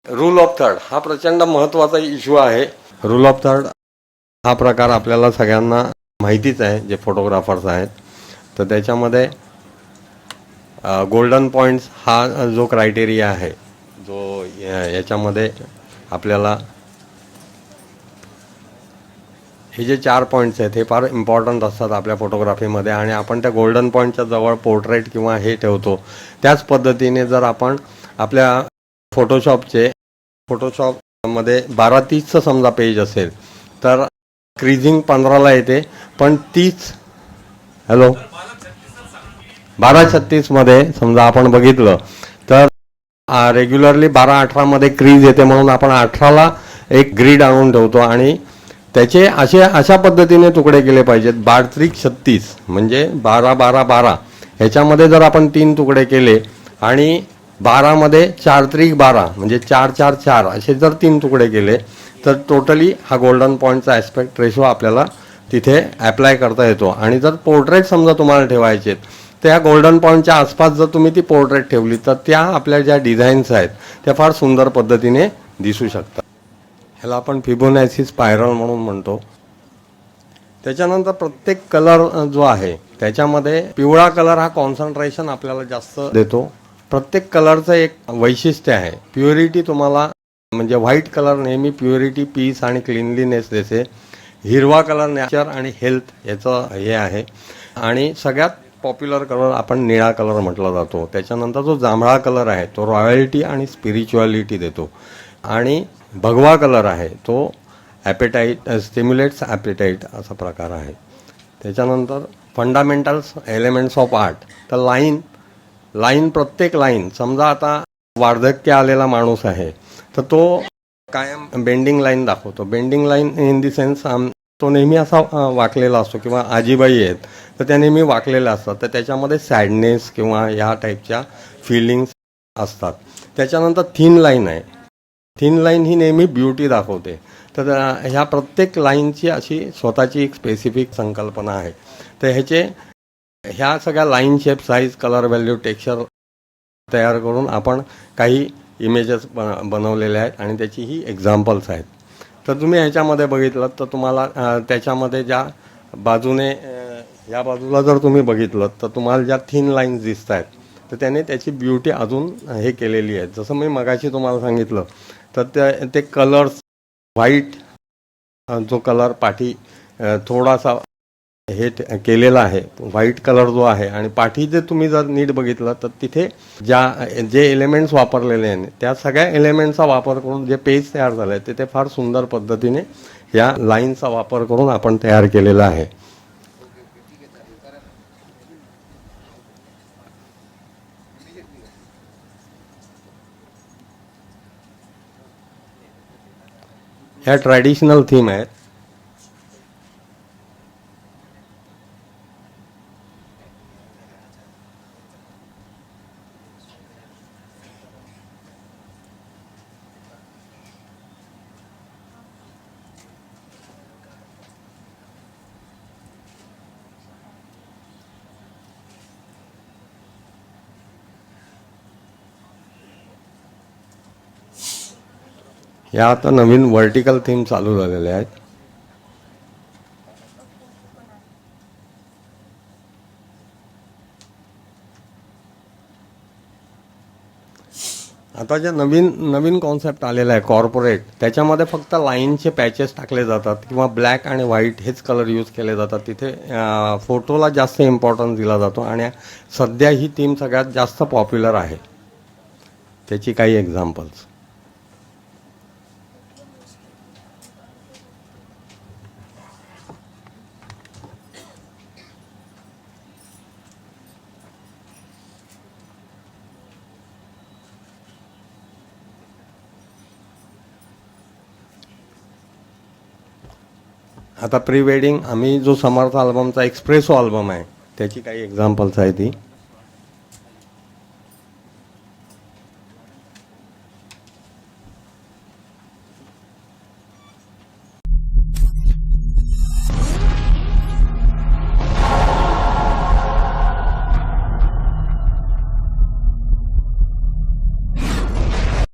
Rule of third हा प्रचंड महत्त्वाचा इश्यू आहे. रूल ऑफ थर्ड हा प्रकार आपल्याला सगळ्यांना माहितीच आहे जे फोटोग्राफर्स आहेत. तर त्याच्यामध्ये गोल्डन पॉईंट्स हा जो क्रायटेरिया आहे, जो याच्यामध्ये आपल्याला हे जे 4 पॉईंट्स आहेत हे फार इम्पॉर्टंट असतात आपल्या फोटोग्राफीमध्ये. आणि आपण त्या गोल्डन पॉईंटच्या जवळ पोर्ट्रेट किंवा हे ठेवतो. त्याच पद्धतीने जर आपण आपल्या फोटोशॉपमध्ये 12:30चं समजा पेज असेल तर क्रीजिंग 15ला येते, पण 12:36मध्ये समजा आपण बघितलं तर रेग्युलरली 12:18मध्ये क्रीज येते, म्हणून आपण 18ला एक ग्रीड आणून ठेवतो आणि त्याचे अशा पद्धतीने तुकडे केले पाहिजेत. 12:36 म्हणजे 12-12-12 ह्याच्यामध्ये जर आपण 3 तुकडे केले आणि 12मध्ये 4-3-12 म्हणजे 4-4-4 असे जर 3 तुकडे केले तर टोटली हा गोल्डन पॉईंटचा ॲस्पेक्ट रेशो आपल्याला तिथे ॲप्लाय करता येतो. आणि जर पोर्ट्रेट समजा तुम्हाला ठेवायचे तर या गोल्डन पॉईंटच्या आसपास जर तुम्ही ती पोर्ट्रेट ठेवली तर त्या आपल्या ज्या डिझाईन्स आहेत त्या फार सुंदर पद्धतीने दिसू शकतात. ह्याला आपण फिबोनॅची स्पायरल म्हणून म्हणतो. त्याच्यानंतर प्रत्येक कलर जो आहे त्याच्यामध्ये पिवळा कलर हा कॉन्सन्ट्रेशन आपल्याला जास्त देतो. प्रत्येक कलरचं एक वैशिष्ट्य आहे. प्युरिटी तुम्हाला म्हणजे व्हाईट कलर नेहमी प्युरिटी, पीस आणि क्लीनलीनेस देते. हिरवा कलर नॅचर आणि हेल्थ याचं हे आहे. आणि सगळ्यात पॉप्युलर कलर आपण निळा कलर म्हटला जातो. त्याच्यानंतर जो जांभळा कलर आहे तो रॉयल्टी आणि स्पिरिच्युअलिटी देतो. आणि भगवा कलर आहे तो ॲपेटाईट, स्टिम्युलेट्स ॲपेटाईट असा प्रकार आहे. त्याच्यानंतर फंडामेंटल्स एलिमेंट्स ऑफ आर्ट. तर लाईन प्रत्येक लाईन समजा आता वार्धक्य आलेला माणूस आहे तर तो कायम बेंडिंग लाईन दाखवतो. Bending line in the sense तो नेहमी असा वाकलेला असतो, किंवा आजीबाई आहेत तर त्या नेहमी वाकलेल्या असतात, तर त्याच्यामध्ये सॅडनेस किंवा ह्या टाईपच्या फिलिंग्स असतात. त्याच्यानंतर थिन लाईन आहे. थिन लाईन ही नेहमी ब्युटी दाखवते. तर ह्या प्रत्येक लाईनची अशी स्वतःची एक स्पेसिफिक संकल्पना आहे. तर ह्या सगळ्या line, shape, size, colour, value, texture तयार करून आपण काही इमेजेस बनवलेले आहेत आणि त्याची ही एक्झाम्पल्स आहेत. तर तुम्ही ह्याच्यामध्ये बघितलं तर तुम्हाला त्याच्यामध्ये ज्या बाजूने या बाजूला जर तुम्ही बघितलं तर तुम्हाला ज्या थिन लाईन्स दिसत आहेत तर त्याने त्याची ब्युटी अजून हे केलेली आहे. जसं मी मगाशी तुम्हाला सांगितलं तर ते कलर्स व्हाईट जो कलर पाठी थोडासा हे केलेला आहे, व्हाईट कलर जो आहे, आणि पाठी जे तुम्ही जर नीट बघितलं तर तिथे जे एलिमेंट्स वापरलेले आहेत त्या सगळ्या एलिमेंट्सचा वापर करून जे पेज तयार झालं आहे ते फार सुंदर पद्धतीने या लाईनचा वापर करून आपण तयार केलेला आहे. ह्या ट्रॅडिशनल थीम आहेत. या आता नवीन व्हर्टिकल थीम चालू झालेल्या आहेत. आता ज्या नवीन कॉन्सेप्ट आलेला आहे कॉर्पोरेट, त्याच्यामध्ये फक्त लाईनचे पॅचेस टाकले जातात किंवा ब्लॅक आणि व्हाईट हेच कलर यूज केले जातात. तिथे फोटोला जास्त इम्पॉर्टन्स दिला जातो आणि सध्या ही थीम सगळ्यात जास्त पॉप्युलर आहे. त्याची काही एक्झाम्पल्स. आता प्री वेडिंग आम्ही जो समर्थ अल्बमचा एक्सप्रेसो अल्बम आहे त्याची काही एक्झाम्पल्स आहे ती.